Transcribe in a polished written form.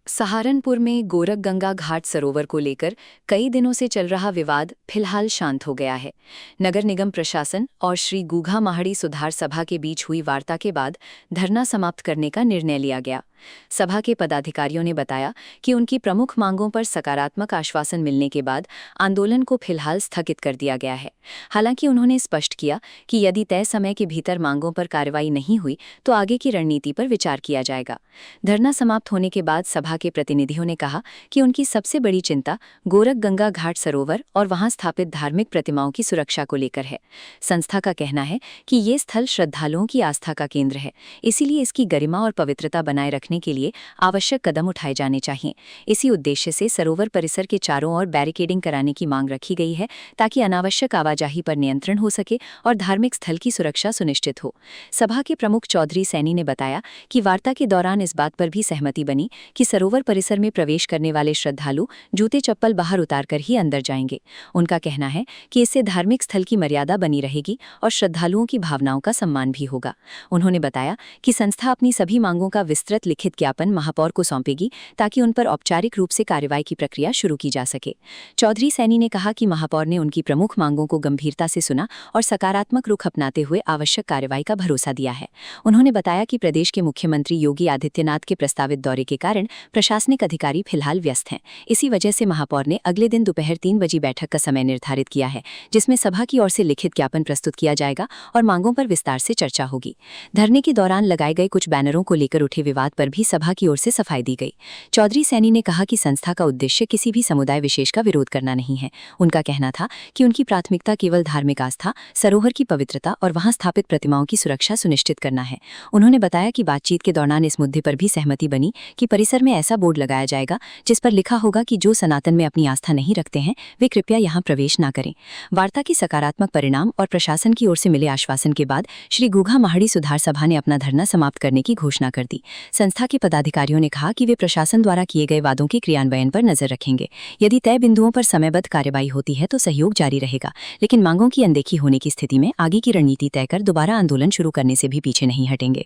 सहारनपुर में गोरखगंगा घाट सरोवर को लेकर कई दिनों से चल रहा विवाद फिलहाल शांत हो गया है। नगर निगम प्रशासन और श्री गुघा माहड़ी सुधार सभा के बीच हुई वार्ता के बाद धरना समाप्त करने का निर्णय लिया गया। सभा के पदाधिकारियों ने बताया कि उनकी प्रमुख मांगों पर सकारात्मक आश्वासन मिलने के बाद आंदोलन को फिलहाल स्थगित कर दिया गया है। हालांकि उन्होंने स्पष्ट किया कि यदि तय समय के भीतर मांगों पर कार्रवाई नहीं हुई तो आगे की रणनीति पर विचार किया जाएगा। धरना समाप्त होने के बाद सभा के प्रतिनिधियों ने कहा कि उनकी सबसे बड़ी चिंता गोरखगंगा घाट सरोवर और वहां स्थापित धार्मिक प्रतिमाओं की सुरक्षा को लेकर है। संस्था का कहना है कि ये स्थल श्रद्धालुओं की आस्था का केंद्र है, इसीलिए इसकी गरिमा और पवित्रता बनाए रखने के लिए आवश्यक कदम उठाए जाने चाहिए। इसी उद्देश्य से सरोवर परिसर के चारों ओर बैरिकेडिंग कराने की मांग रखी गई है, ताकि अनावश्यक आवाजाही पर नियंत्रण हो सके और धार्मिक स्थल की सुरक्षा सुनिश्चित हो। सभा के प्रमुख चौधरी सैनी ने बताया कि वार्ता के दौरान इस बात पर भी सहमति बनी कि सरोवर परिसर में प्रवेश करने वाले श्रद्धालु जूते चप्पल बाहर उतारकर ही अंदर जाएंगे। उनका कहना है कि इससे धार्मिक स्थल की मर्यादा बनी रहेगी और श्रद्धालुओं की भावनाओं का सम्मान भी होगा। उन्होंने बताया कि संस्था अपनी सभी मांगों का विस्तृत लिखित ज्ञापन महापौर को सौंपेगी, ताकि उन पर औपचारिक रूप से कार्रवाई की प्रक्रिया शुरू की जा सके। चौधरी सैनी ने कहा कि महापौर ने उनकी प्रमुख मांगों को गंभीरता से सुना और सकारात्मक रुख अपनाते हुए आवश्यक कार्रवाई का भरोसा दिया है। उन्होंने बताया कि प्रदेश के मुख्यमंत्री योगी आदित्यनाथ के प्रस्तावित दौरे के कारण प्रशासनिक अधिकारी फिलहाल व्यस्त हैं। इसी वजह से महापौर ने अगले दिन दोपहर 3 बजे बैठक का समय निर्धारित किया है, जिसमें सभा की ओर से लिखित ज्ञापन प्रस्तुत किया जाएगा और मांगों पर विस्तार से चर्चा होगी। धरने के दौरान लगाए गए कुछ बैनरों को लेकर उठे विवाद पर भी सभा की ओर से सफाई दी गई। चौधरी सैनी ने कहा कि संस्था का उद्देश्य किसी भी समुदाय विशेष का विरोध करना नहीं है। उनका कहना था कि उनकी प्राथमिकता केवल धार्मिक आस्था, सरोवर की पवित्रता और वहां स्थापित प्रतिमाओं की सुरक्षा सुनिश्चित करना है। उन्होंने बताया कि बातचीत के दौरान इस मुद्दे पर भी सहमति बनी कि परिसर में ऐसा बोर्ड लगाया जाएगा जिस पर लिखा होगा कि जो सनातन में अपनी आस्था नहीं रखते हैं वे कृपया यहां प्रवेश न करें। वार्ता के सकारात्मक परिणाम और प्रशासन की ओर से मिले आश्वासन के बाद श्री गुघा माहड़ी सुधार सभा ने अपना धरना समाप्त करने की घोषणा कर दी। संस्था के पदाधिकारियों ने कहा कि वे प्रशासन द्वारा किए गए वादों के क्रियान्वयन पर नजर रखेंगे। यदि तय बिंदुओं पर समयबद्ध कार्रवाई होती है तो सहयोग जारी रहेगा, लेकिन मांगों की अनदेखी होने की स्थिति में आगे की रणनीति तय कर दोबारा आंदोलन शुरू करने से भी पीछे नहीं हटेंगे।